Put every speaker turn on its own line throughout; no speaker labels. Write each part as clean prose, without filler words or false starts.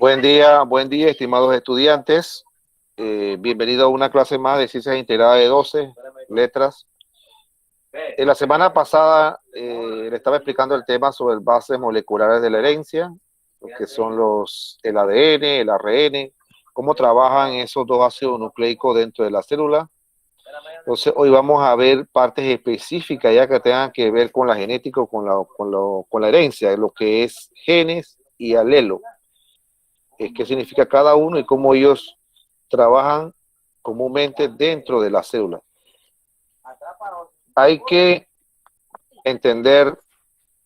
Buen día, estimados estudiantes. Bienvenido a una clase más de Ciencias Integradas de 12 letras. En la semana pasada le estaba explicando el tema sobre bases moleculares de la herencia, lo que son el ADN, el ARN, cómo trabajan esos dos ácidos nucleicos dentro de la célula. Entonces hoy vamos a ver partes específicas ya que tengan que ver con la genética o con la herencia, lo que es genes y alelo. Qué significa cada uno y cómo ellos trabajan comúnmente dentro de la célula. Hay que entender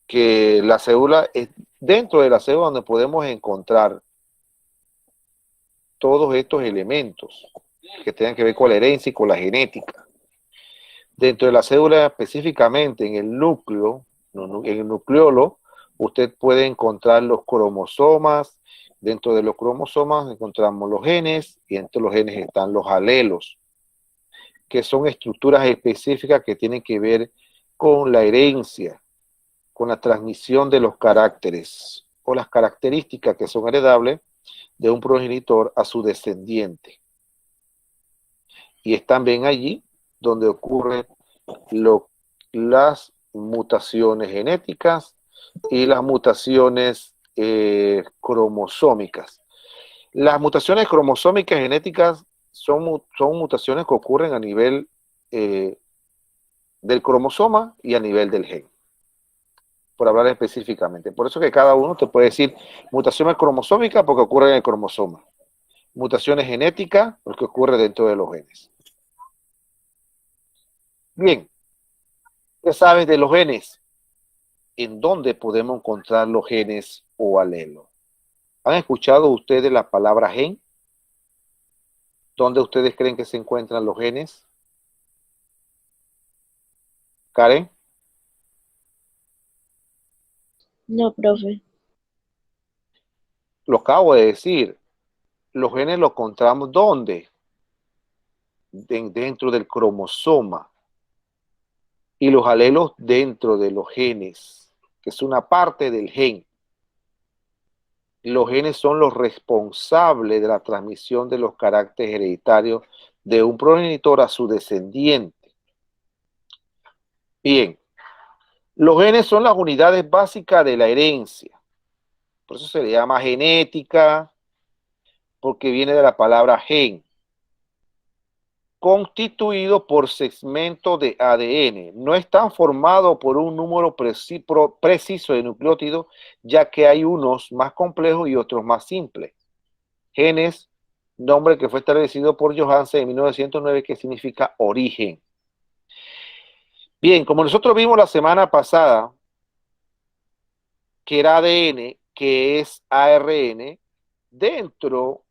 que la célula es dentro de la célula donde podemos encontrar todos estos elementos que tengan que ver con la herencia y con la genética. Dentro de la célula, específicamente en el núcleo, en el nucleolo, usted puede encontrar los cromosomas. Dentro de los cromosomas encontramos los genes y entre los genes están los alelos, que son estructuras específicas que tienen que ver con la herencia, con la transmisión de los caracteres o las características que son heredables de un progenitor a su descendiente. Y están bien allí donde ocurren las mutaciones genéticas y las mutaciones cromosómicas. Las mutaciones cromosómicas genéticas son mutaciones que ocurren a nivel del cromosoma y a nivel del gen, por hablar específicamente. Por eso que cada uno te puede decir mutaciones cromosómicas porque ocurren en el cromosoma, mutaciones genéticas porque ocurre dentro de los genes. Bien, ¿qué sabes de los genes? ¿En dónde podemos encontrar los genes o alelos? ¿Han escuchado ustedes la palabra gen? ¿Dónde ustedes creen que se encuentran los genes? ¿Karen?
No, profe.
Lo acabo de decir. Los genes los encontramos ¿dónde? Dentro del cromosoma. Y los alelos dentro de los genes, que es una parte del gen. Los genes son los responsables de la transmisión de los caracteres hereditarios de un progenitor a su descendiente. Bien, los genes son las unidades básicas de la herencia. Por eso se le llama genética, porque viene de la palabra gen. Constituido por segmentos de ADN. No están formados por un número preciso de nucleótidos, ya que hay unos más complejos y otros más simples. Genes, nombre que fue establecido por Johansen en 1909, que significa origen. Bien, como nosotros vimos la semana pasada, que era ADN, que es ARN, dentro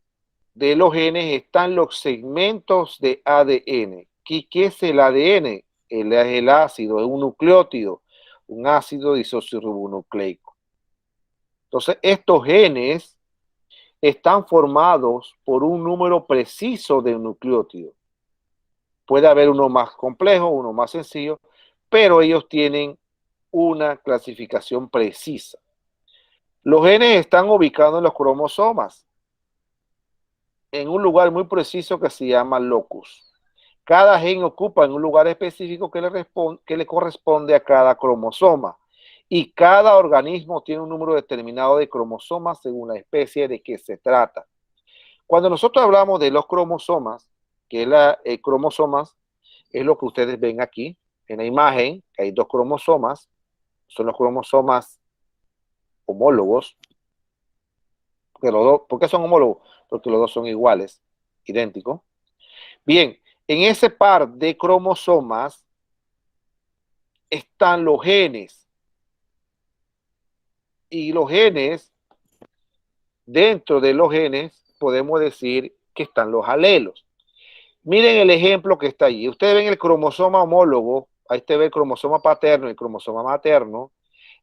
de los genes están los segmentos de ADN. ¿Qué es el ADN? Es el ácido, es un nucleótido, un ácido disoxirribonucleico. Entonces, estos genes están formados por un número preciso de nucleótidos. Puede haber uno más complejo, uno más sencillo, pero ellos tienen una clasificación precisa. Los genes están ubicados en los cromosomas, en un lugar muy preciso que se llama locus. Cada gen ocupa en un lugar específico que le corresponde a cada cromosoma. Y cada organismo tiene un número determinado de cromosomas según la especie de que se trata. Cuando nosotros hablamos de los cromosomas, que es cromosomas es lo que ustedes ven aquí en la imagen, que hay dos cromosomas, son los cromosomas homólogos. ¿Por qué son homólogos? Porque los dos son iguales, idénticos. Bien, en ese par de cromosomas están los genes. Y los genes, dentro de los genes, podemos decir que están los alelos. Miren el ejemplo que está allí. Ustedes ven el cromosoma homólogo, ahí usted ve el cromosoma paterno y el cromosoma materno.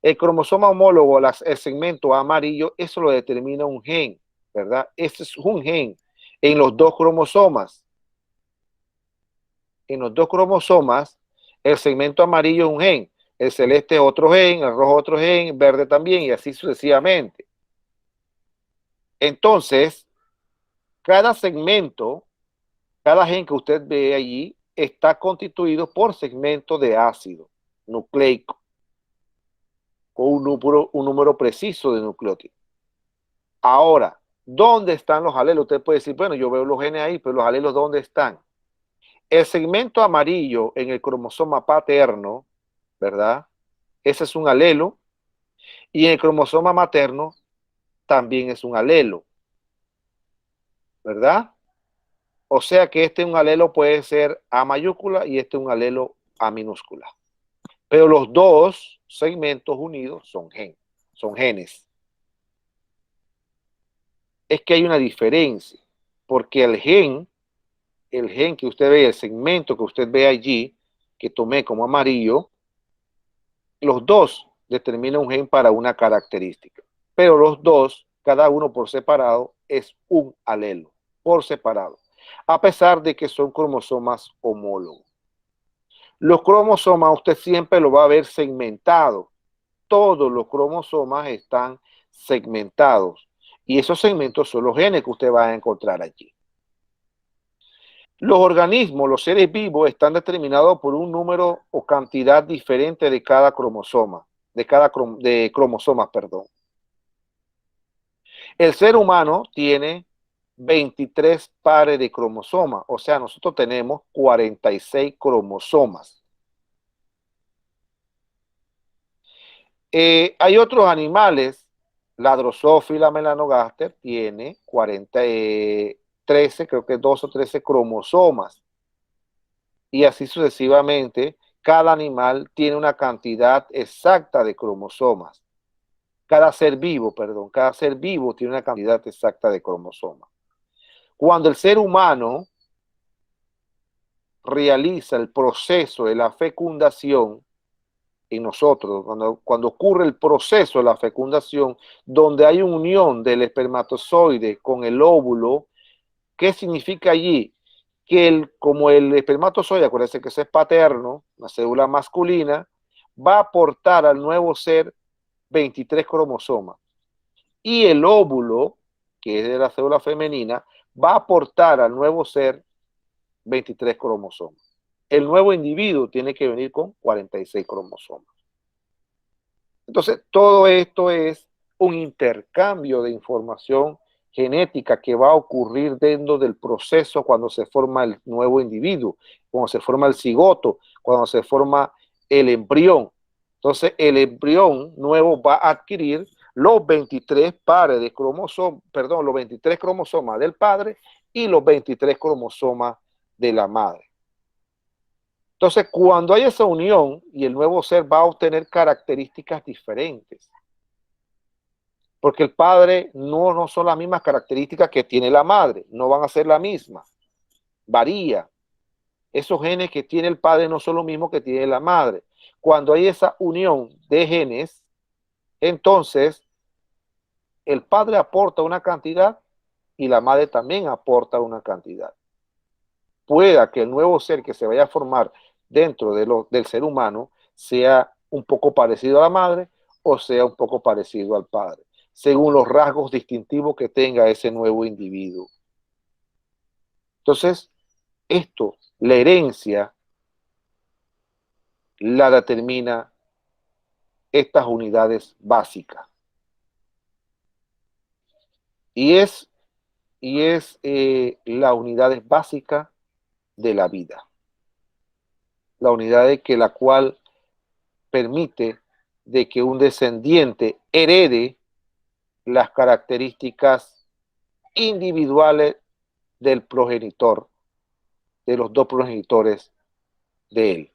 El cromosoma homólogo, el segmento amarillo, eso lo determina un gen, ¿verdad? Ese es un gen en los dos cromosomas. En los dos cromosomas, el segmento amarillo es un gen, el celeste es otro gen, el rojo otro gen, el verde también, y así sucesivamente. Entonces, cada segmento, cada gen que usted ve allí, está constituido por segmentos de ácido nucleico, con un número preciso de nucleótidos. Ahora, ¿dónde están los alelos? Usted puede decir, bueno, yo veo los genes ahí, pero los alelos, ¿dónde están? El segmento amarillo en el cromosoma paterno, ¿verdad? Ese es un alelo. Y en el cromosoma materno también es un alelo, ¿verdad? O sea que este un alelo puede ser A mayúscula y este un alelo A minúscula. Pero los dos segmentos unidos son genes. Es que hay una diferencia, porque el gen que usted ve, el segmento que usted ve allí, que tomé como amarillo, los dos determinan un gen para una característica. Pero los dos, cada uno por separado, es un alelo, por separado, a pesar de que son cromosomas homólogos. Los cromosomas usted siempre lo va a ver segmentado. Todos los cromosomas están segmentados. Y esos segmentos son los genes que usted va a encontrar allí. Los organismos, los seres vivos, están determinados por un número o cantidad diferente de cada cromosoma, de cromosomas, perdón. El ser humano tiene 23 pares de cromosomas, o sea, nosotros tenemos 46 cromosomas. Hay otros animales, la Drosophila melanogaster tiene 13, creo que 2 o 13 cromosomas. Y así sucesivamente, cada animal tiene una cantidad exacta de cromosomas. Cada ser vivo tiene una cantidad exacta de cromosomas. Cuando el ser humano realiza el proceso de la fecundación, en nosotros, cuando ocurre el proceso de la fecundación, donde hay unión del espermatozoide con el óvulo, ¿qué significa allí? Que como el espermatozoide, acuérdense que eso es paterno, la célula masculina, va a aportar al nuevo ser 23 cromosomas. Y el óvulo, que es de la célula femenina, va a aportar al nuevo ser 23 cromosomas. El nuevo individuo tiene que venir con 46 cromosomas. Entonces, todo esto es un intercambio de información genética que va a ocurrir dentro del proceso cuando se forma el nuevo individuo, cuando se forma el cigoto, cuando se forma el embrión. Entonces, el embrión nuevo va a adquirir los 23 pares de cromosomas, perdón, los 23 cromosomas del padre y los 23 cromosomas de la madre. Entonces, cuando hay esa unión y el nuevo ser va a obtener características diferentes, porque el padre no son las mismas características que tiene la madre, no van a ser las mismas, varía. Esos genes que tiene el padre no son los mismos que tiene la madre. Cuando hay esa unión de genes, entonces el padre aporta una cantidad y la madre también aporta una cantidad. Pueda que el nuevo ser que se vaya a formar dentro del ser humano sea un poco parecido a la madre o sea un poco parecido al padre, según los rasgos distintivos que tenga ese nuevo individuo. Entonces, la herencia, la determina estas unidades básicas. Y es la unidad básica de la vida. La unidad que la cual permite de que un descendiente herede las características individuales del progenitor, de los dos progenitores de él.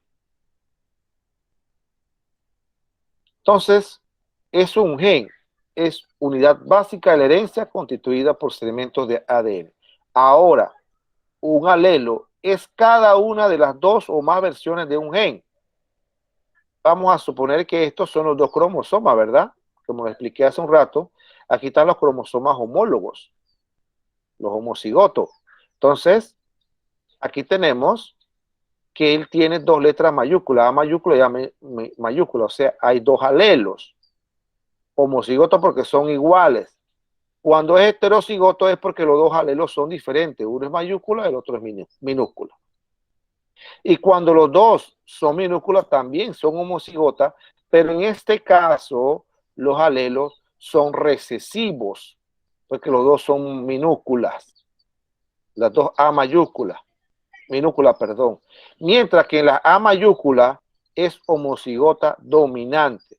Entonces, es un gen, es unidad básica de la herencia constituida por segmentos de ADN. Ahora, un alelo es cada una de las dos o más versiones de un gen. Vamos a suponer que estos son los dos cromosomas, ¿verdad? Como les expliqué hace un rato, aquí están los cromosomas homólogos, los homocigotos. Entonces, aquí tenemos que él tiene dos letras mayúsculas, A mayúscula y A mayúscula, o sea, hay dos alelos, homocigotos porque son iguales, Cuando es heterocigoto es porque los dos alelos son diferentes. Uno es mayúscula y el otro es minúscula. Y cuando los dos son minúsculas también son homocigotas, pero en este caso los alelos son recesivos, porque los dos son minúsculas, las dos A mayúsculas, minúscula, perdón. Mientras que en la A mayúscula es homocigota dominante.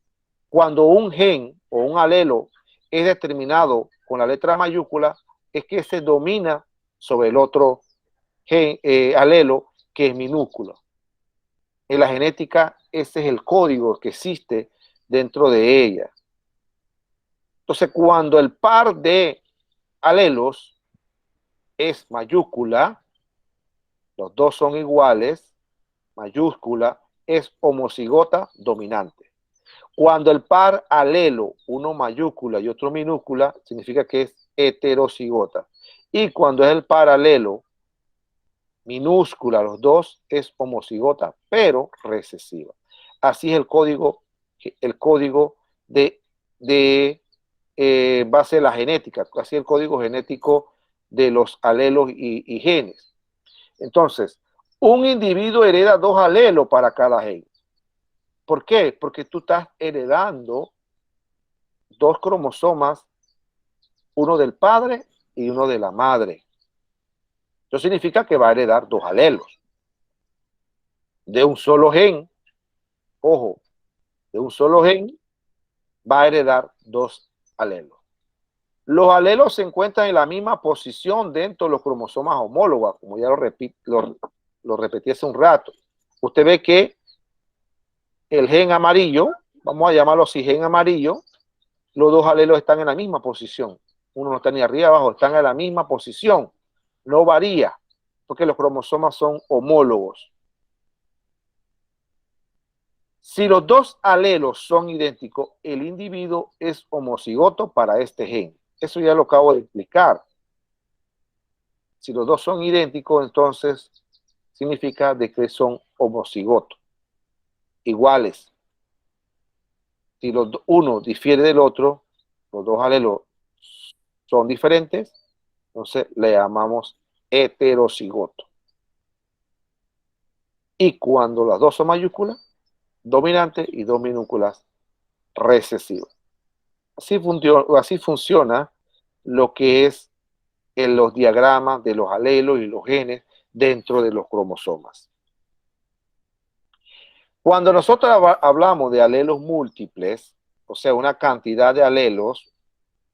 Cuando un gen o un alelo es determinado con la letra mayúscula, es que se domina sobre el otro gen, alelo que es minúsculo. En la genética, ese es el código que existe dentro de ella. Entonces, cuando el par de alelos es mayúscula, los dos son iguales, mayúscula, es homocigota dominante. Cuando el par alelo, uno mayúscula y otro minúscula, significa que es heterocigota. Y cuando es el par alelo, minúscula, los dos, es homocigota, pero recesiva. Así es el código de base de la genética, así es el código genético de los alelos y genes. Entonces, un individuo hereda dos alelos para cada gen. ¿Por qué? Porque tú estás heredando dos cromosomas, uno del padre y uno de la madre. Eso significa que va a heredar dos alelos de un solo gen. Ojo, de un solo gen va a heredar dos alelos. Los alelos se encuentran en la misma posición dentro de los cromosomas homólogos, como ya lo repetí hace un rato. Usted ve que el gen amarillo, vamos a llamarlo así, gen amarillo, los dos alelos están en la misma posición. Uno no está ni arriba ni abajo, están en la misma posición. No varía, porque los cromosomas son homólogos. Si los dos alelos son idénticos, el individuo es homocigoto para este gen. Eso ya lo acabo de explicar. Si los dos son idénticos, entonces significa de que son homocigotos, iguales. Si uno difiere del otro, los dos alelos son diferentes, entonces le llamamos heterocigoto. Y cuando las dos son mayúsculas, dominantes, y dos minúsculas, recesivas. Así funciona lo que es en los diagramas de los alelos y los genes dentro de los cromosomas. Cuando nosotros hablamos de alelos múltiples, o sea, una cantidad de alelos,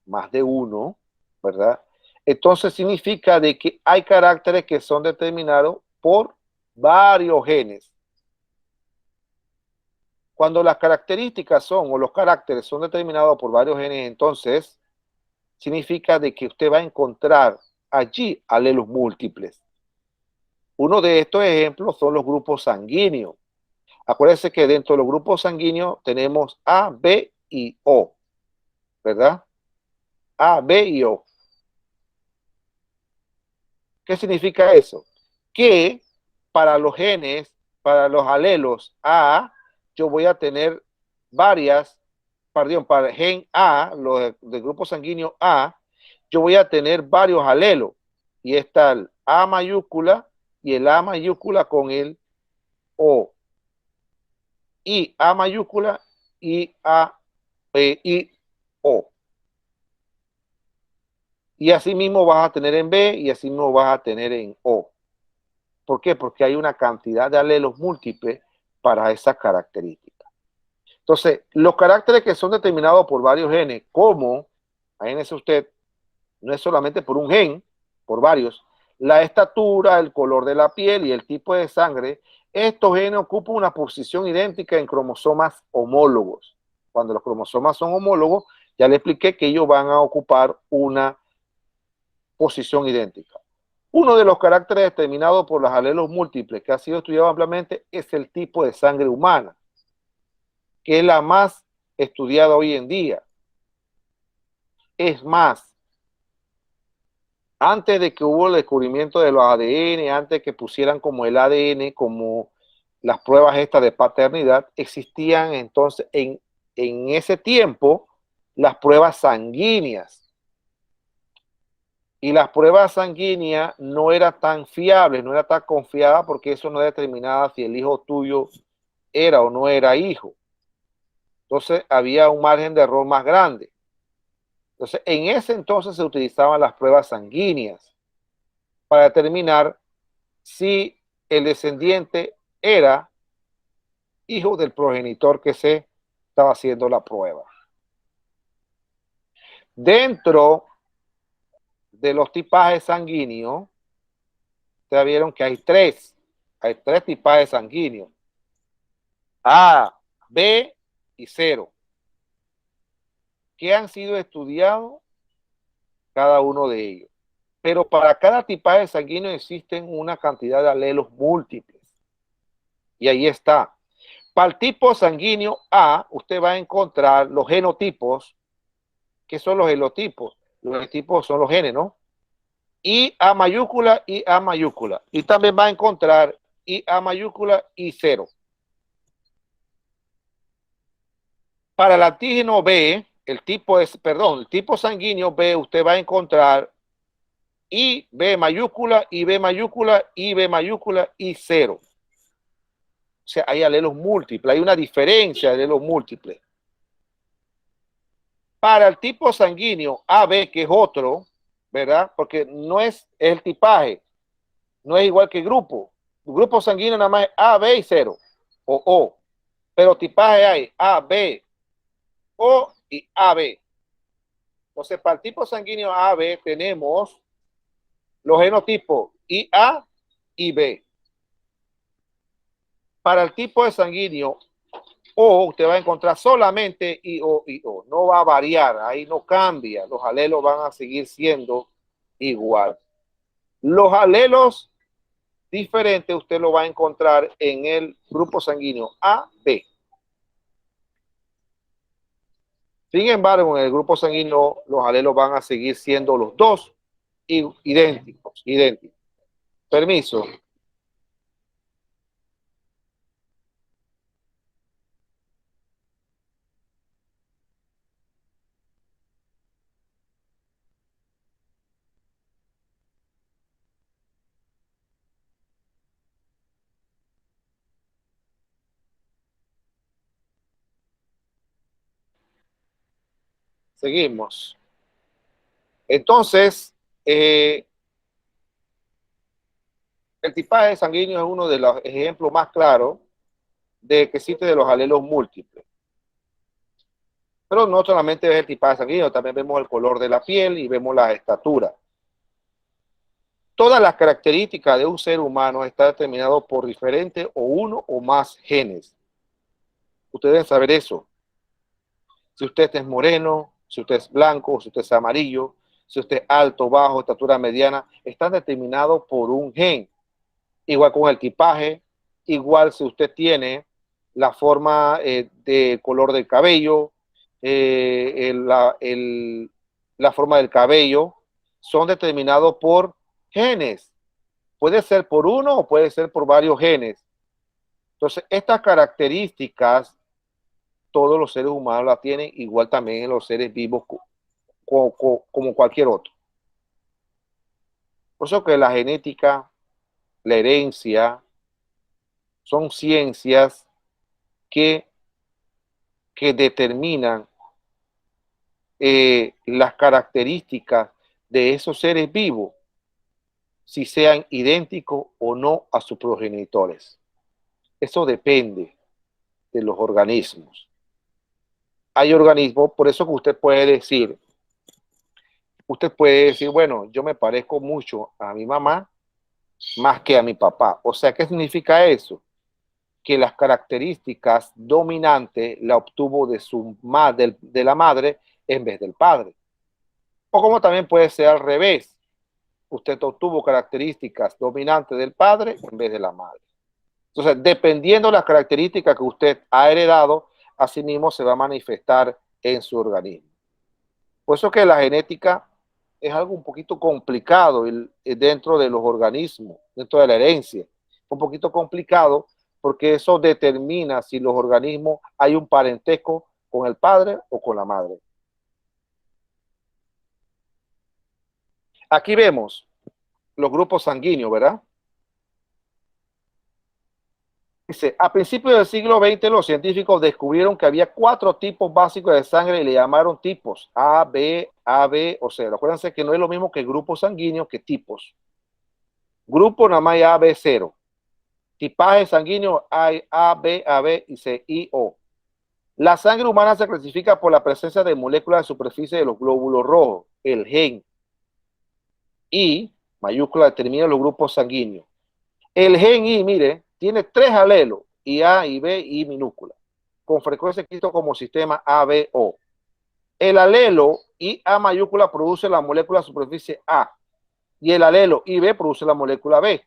más de uno, ¿verdad? Entonces significa de que hay caracteres que son determinados por varios genes. Cuando las características son, o los caracteres son determinados por varios genes, entonces significa de que usted va a encontrar allí alelos múltiples. Uno de estos ejemplos son los grupos sanguíneos. Acuérdense que dentro de los grupos sanguíneos tenemos A, B y O, ¿verdad? A, B y O. ¿Qué significa eso? Que para los genes, para los alelos A, yo voy a tener varias, perdón, para el gen A, los del grupo sanguíneo A, yo voy a tener varios alelos. Y está el A mayúscula y el A mayúscula con el O. Y A mayúscula y A, y O. Y así mismo vas a tener en B y así mismo vas a tener en O. ¿Por qué? Porque hay una cantidad de alelos múltiples para esas características. Entonces, los caracteres que son determinados por varios genes, como, imagínese usted, no es solamente por un gen, por varios, la estatura, el color de la piel y el tipo de sangre, estos genes ocupan una posición idéntica en cromosomas homólogos. Cuando los cromosomas son homólogos, ya le expliqué que ellos van a ocupar una posición idéntica. Uno de los caracteres determinados por los alelos múltiples que ha sido estudiado ampliamente es el tipo de sangre humana, que es la más estudiada hoy en día. Es más, antes de que hubo el descubrimiento de los ADN, antes que pusieran como el ADN, como las pruebas estas de paternidad, existían entonces en ese tiempo las pruebas sanguíneas. Y las pruebas sanguíneas no eran tan fiables, no era tan confiada porque eso no determinaba si el hijo tuyo era o no era hijo. Entonces había un margen de error más grande. Entonces en ese entonces se utilizaban las pruebas sanguíneas para determinar si el descendiente era hijo del progenitor que se estaba haciendo la prueba. Dentro de los tipajes sanguíneos, ustedes vieron que hay tres tipajes sanguíneos: A, B y 0, que han sido estudiados cada uno de ellos. Pero para cada tipaje sanguíneo existen una cantidad de alelos múltiples. Y ahí está. Para el tipo sanguíneo A, usted va a encontrar los genotipos. ¿Qué son los genotipos? Los genotipos son los genes, ¿no? I A mayúscula, I A mayúscula. Y también va a encontrar I A mayúscula y 0. Para el antígeno B, el tipo sanguíneo B, usted va a encontrar I B mayúscula, I B mayúscula, I B mayúscula y 0. O sea, hay alelos múltiples, hay una diferencia de alelos múltiples. Para el tipo sanguíneo AB, que es otro, ¿verdad? Porque no es el tipaje, no es igual que el grupo. El grupo sanguíneo nada más es A, B y 0, o O. Pero tipaje hay A, B, O y AB. Entonces, para el tipo sanguíneo AB tenemos los genotipos IA y B. Para el tipo de sanguíneo O, usted va a encontrar solamente IO y O. No va a variar, ahí no cambia. Los alelos van a seguir siendo igual. Los alelos diferentes usted lo va a encontrar en el grupo sanguíneo AB. Sin embargo, en el grupo sanguíneo los alelos van a seguir siendo los dos idénticos. Permiso. Seguimos. Entonces, el tipaje sanguíneo es uno de los ejemplos más claros de que existe de los alelos múltiples. Pero no solamente es el tipaje sanguíneo, también vemos el color de la piel y vemos la estatura. Todas las características de un ser humano están determinadas por diferentes o uno o más genes. Ustedes deben saber eso. Si usted es moreno, si usted es blanco, si usted es amarillo, si usted es alto, bajo, estatura mediana, están determinados por un gen. Igual con el tipaje, igual si usted tiene la forma de color del cabello, la forma del cabello, son determinados por genes. Puede ser por uno o puede ser por varios genes. Entonces, estas características todos los seres humanos las tienen, igual también en los seres vivos como cualquier otro. Por eso que la genética, la herencia, son ciencias que, que determinan las características de esos seres vivos, si sean idénticos o no a sus progenitores. Eso depende de los organismos. Hay organismos, por eso que usted puede decir, bueno, yo me parezco mucho a mi mamá más que a mi papá. O sea, ¿qué significa eso? Que las características dominantes la obtuvo de la madre en vez del padre. O como también puede ser al revés. Usted obtuvo características dominantes del padre en vez de la madre. Entonces, dependiendo de las características que usted ha heredado, así mismo se va a manifestar en su organismo. Por eso que la genética es algo un poquito complicado dentro de los organismos, dentro de la herencia. Un poquito complicado porque eso determina si los organismos hay un parentesco con el padre o con la madre. Aquí vemos los grupos sanguíneos, ¿verdad? Dice, a principios del siglo XX los científicos descubrieron que había 4 tipos básicos de sangre y le llamaron tipos A, B, AB o C. Acuérdense que no es lo mismo que grupos sanguíneos que tipos. Grupo nada más hay A, B, 0. Tipaje sanguíneo hay A, B, AB y C, I, O. La sangre humana se clasifica por la presencia de moléculas de superficie de los glóbulos rojos, el gen. I, mayúscula, determina los grupos sanguíneos. El gen I, mire, tiene 3 alelos, y A, y B, y minúscula, con frecuencia escrito como sistema ABO. El alelo IA mayúscula produce la molécula de superficie A, y el alelo IB produce la molécula B.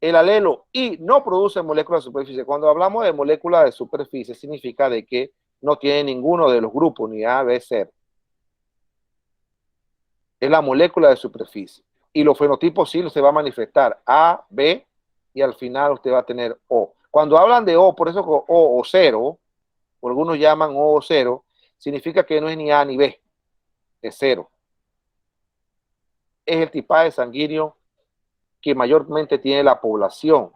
El alelo I no produce moléculas de superficie. Cuando hablamos de moléculas de superficie, significa de que no tiene ninguno de los grupos, ni A, B, C. Es la molécula de superficie. Y los fenotipos sí se va a manifestar A, B, y al final usted va a tener O. Cuando hablan de O, por eso O o 0, o algunos llaman O o 0, significa que no es ni A ni B, es 0. Es el tipaje sanguíneo que mayormente tiene la población.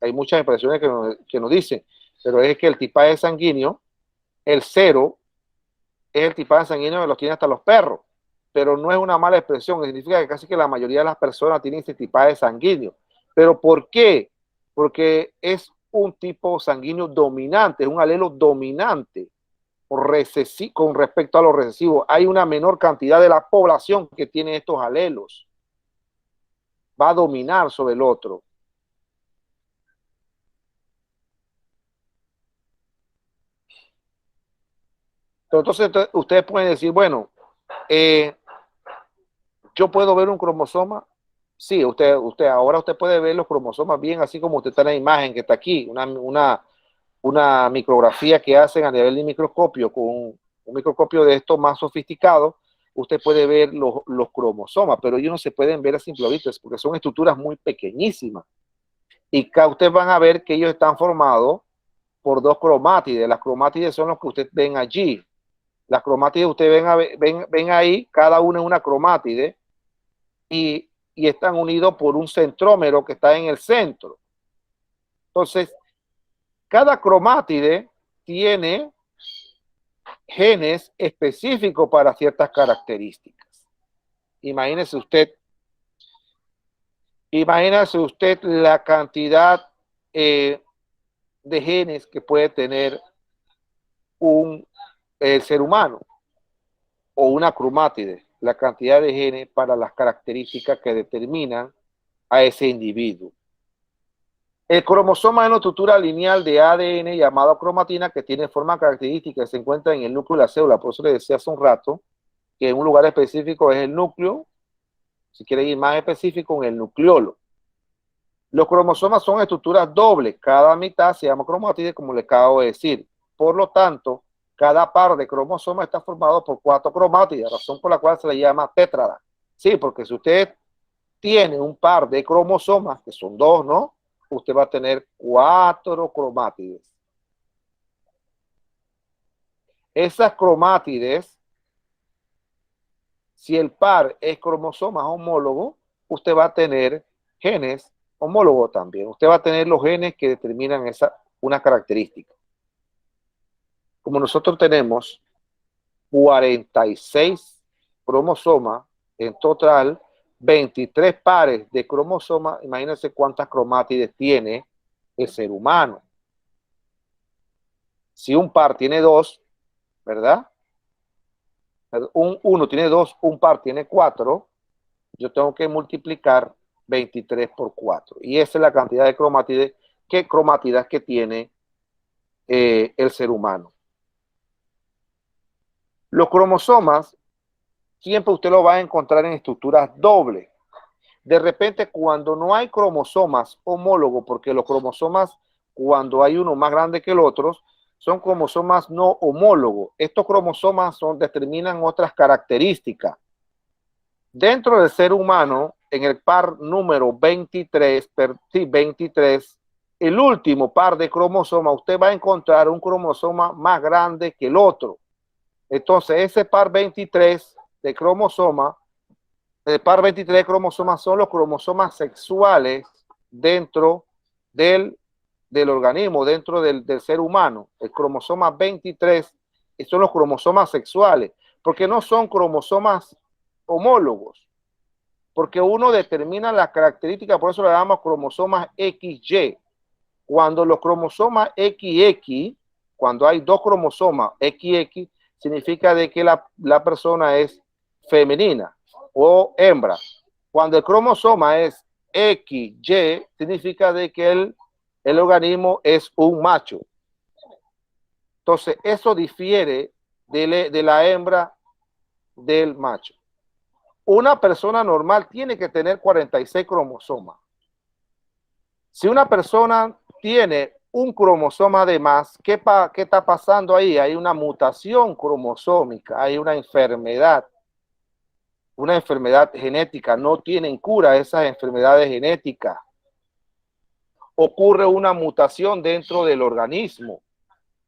Hay muchas expresiones que nos dicen, pero es que el tipaje sanguíneo, el 0, es el tipaje sanguíneo que los tiene hasta los perros, pero no es una mala expresión, significa que casi que la mayoría de las personas tienen este tipaje sanguíneo. ¿Pero por qué? Porque es un tipo sanguíneo dominante, es un alelo dominante con respecto a los recesivos. Hay una menor cantidad de la población que tiene estos alelos. Va a dominar sobre el otro. Entonces ustedes pueden decir, bueno, yo puedo ver un cromosoma. Sí, ahora usted puede ver los cromosomas bien, así como usted está en la imagen que está aquí, una micrografía que hacen a nivel de microscopio, con un microscopio de estos más sofisticados, usted puede ver los cromosomas, pero ellos no se pueden ver a simple vista, porque son estructuras muy pequeñísimas. Y acá ustedes van a ver que ellos están formados por 2 cromátides. Las cromátides son los que ustedes ven allí. Las cromátides ustedes ven ahí, cada una es una cromátide, y están unidos por un centrómero que está en el centro. Entonces, cada cromátide tiene genes específicos para ciertas características. Imagínese usted la cantidad de genes que puede tener el ser humano o una cromátide, la cantidad de genes para las características que determinan a ese individuo. El cromosoma es una estructura lineal de ADN llamada cromatina que tiene forma característica que se encuentra en el núcleo de la célula. Por eso le decía hace un rato que en un lugar específico es el núcleo, si quiere ir más específico, en el nucleolo. Los cromosomas son estructuras dobles, cada mitad se llama cromátide, como le acabo de decir. Por lo tanto, cada par de cromosomas está formado por 4 cromátides, razón por la cual se le llama tétrada. Sí, porque si usted tiene un par de cromosomas, que son 2, ¿no? Usted va a tener 4 cromátides. Esas cromátides, si el par es cromosomas homólogos, usted va a tener genes homólogos también. Usted va a tener los genes que determinan una característica. Como nosotros tenemos 46 cromosomas, en total 23 pares de cromosomas, imagínense cuántas cromátides tiene el ser humano. Si un par tiene 2, ¿verdad? Uno tiene 2, un par tiene 4, yo tengo que multiplicar 23 por 4. Y esa es la cantidad de cromátidas que tiene el ser humano. Los cromosomas siempre usted lo va a encontrar en estructuras dobles. De repente, cuando no hay cromosomas homólogos, porque los cromosomas, cuando hay uno más grande que el otro, son cromosomas no homólogos. Estos cromosomas determinan otras características. Dentro del ser humano, en el par número 23, el último par de cromosomas, usted va a encontrar un cromosoma más grande que el otro. Entonces, ese par 23 de cromosomas El par 23 de cromosomas son los cromosomas sexuales dentro del organismo, dentro del ser humano. El cromosoma 23 son los cromosomas sexuales, porque no son cromosomas homólogos, porque uno determina las características, por eso le llamamos cromosomas XY. Cuando los cromosomas XX, cuando hay dos cromosomas XX, significa de que la persona es femenina o hembra. Cuando el cromosoma es XY, significa de que el organismo es un macho. Entonces, eso difiere de la hembra del macho. Una persona normal tiene que tener 46 cromosomas. Si una persona tiene un cromosoma de más, ¿qué está pasando ahí? Hay una mutación cromosómica, hay una enfermedad genética. No tienen cura esas enfermedades genéticas. Ocurre una mutación dentro del organismo.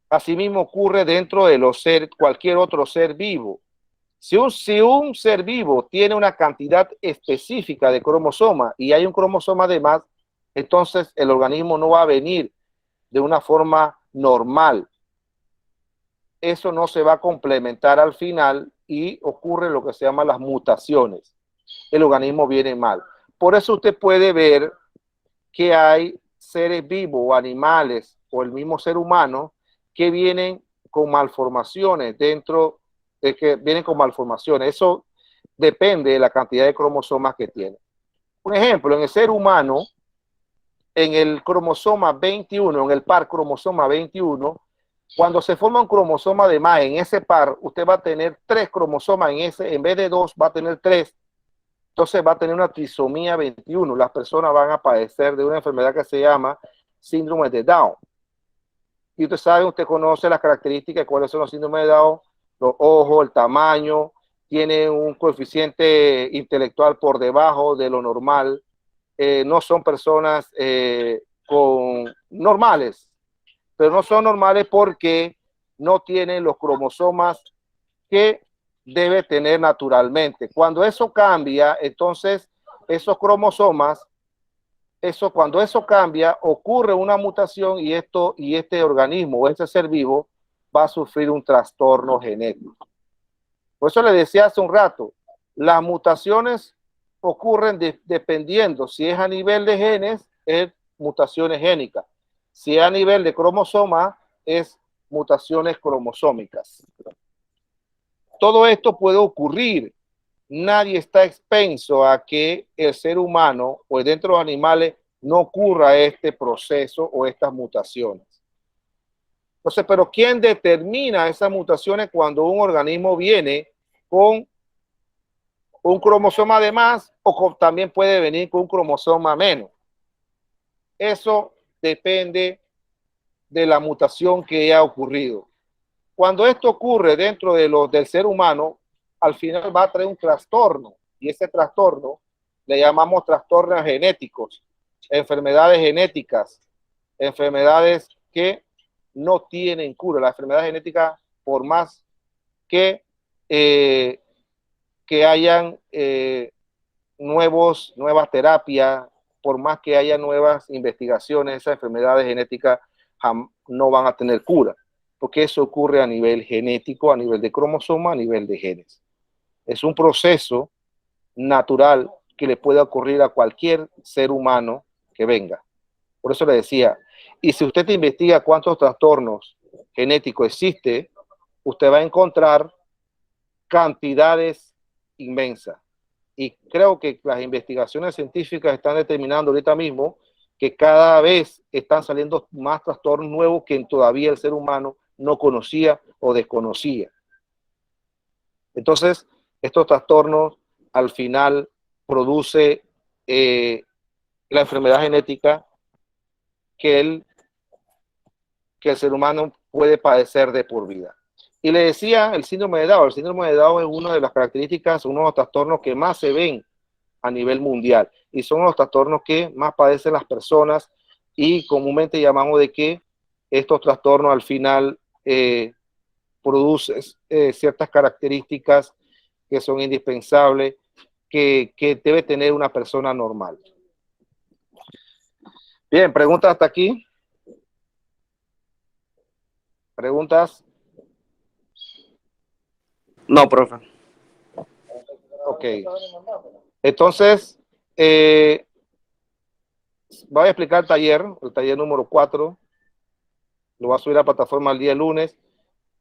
Asimismo ocurre dentro de cualquier otro ser vivo. Si un ser vivo tiene una cantidad específica de cromosomas y hay un cromosoma de más, entonces el organismo no va a venir de una forma normal. Eso no se va a complementar al final y ocurre lo que se llama las mutaciones. El organismo viene mal. Por eso usted puede ver que hay seres vivos o animales o el mismo ser humano que vienen con malformaciones Eso depende de la cantidad de cromosomas que tiene. Un ejemplo, en el ser humano, en el cromosoma 21, en el par cromosoma 21, cuando se forma un cromosoma de más en ese par, usted va a tener 3 cromosomas en vez de 2, va a tener 3. Entonces va a tener una trisomía 21. Las personas van a padecer de una enfermedad que se llama síndrome de Down. Y usted conoce las características de cuáles son los síndromes de Down, los ojos, el tamaño, tiene un coeficiente intelectual por debajo de lo normal, no son personas normales, pero no son normales porque no tienen los cromosomas que debe tener naturalmente. Cuando eso cambia, entonces esos cromosomas, cuando eso cambia, ocurre una mutación y este organismo o este ser vivo va a sufrir un trastorno genético. Por eso le decía hace un rato, las mutaciones ocurren dependiendo si es a nivel de genes, es mutaciones génicas. Si es a nivel de cromosoma, es mutaciones cromosómicas. Todo esto puede ocurrir. Nadie está expenso a que el ser humano o dentro de los animales no ocurra este proceso o estas mutaciones. Entonces, pero ¿quién determina esas mutaciones cuando un organismo viene con un cromosoma de más o también puede venir con un cromosoma menos? Eso depende de la mutación que haya ocurrido. Cuando esto ocurre dentro del ser humano, al final va a traer un trastorno y ese trastorno le llamamos trastornos genéticos, enfermedades genéticas, enfermedades que no tienen cura. La enfermedad genética, por más que hayan nuevas terapias, por más que haya nuevas investigaciones, esas enfermedades genéticas no van a tener cura, porque eso ocurre a nivel genético, a nivel de cromosoma, a nivel de genes. Es un proceso natural que le puede ocurrir a cualquier ser humano que venga. Por eso le decía, y si usted investiga cuántos trastornos genéticos existe, usted va a encontrar cantidades inmensas. Y creo que las investigaciones científicas están determinando ahorita mismo que cada vez están saliendo más trastornos nuevos que todavía el ser humano no conocía o desconocía. Entonces, estos trastornos al final produce la enfermedad genética que el ser humano puede padecer de por vida. Y le decía el síndrome de Down. El síndrome de Down es una de las características, uno de los trastornos que más se ven a nivel mundial y son los trastornos que más padecen las personas y comúnmente llamamos de que estos trastornos al final producen ciertas características que son indispensables que debe tener una persona normal. Bien, ¿preguntas hasta aquí? ¿Preguntas?
No, profe.
Ok. Entonces, voy a explicar el taller número 4. Lo voy a subir a la plataforma el día lunes.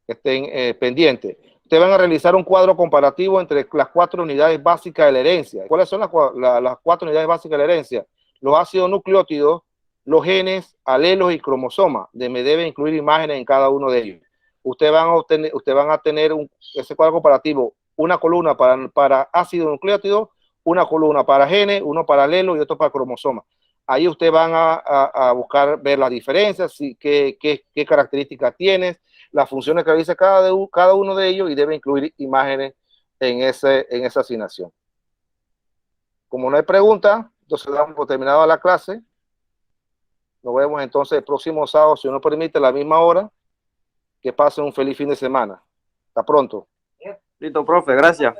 Que estén pendientes. Ustedes van a realizar un cuadro comparativo entre las 4 unidades básicas de la herencia. ¿Cuáles son las 4 unidades básicas de la herencia? Los ácidos nucleótidos, los genes, alelos y cromosomas. Me debe incluir imágenes en cada uno de ellos. Ustedes van a tener ese cuadro comparativo, una columna para ácidos nucleótidos, una columna para genes, uno para alelos y otro para cromosomas. Ahí ustedes van a buscar ver las diferencias, qué características tienes, las funciones que realiza cada uno de ellos y debe incluir imágenes en esa asignación. Como no hay preguntas, entonces damos por terminada la clase. Nos vemos entonces el próximo sábado, si nos permite, a la misma hora. Que pasen un feliz fin de semana. Hasta pronto.
Listo, profe, gracias.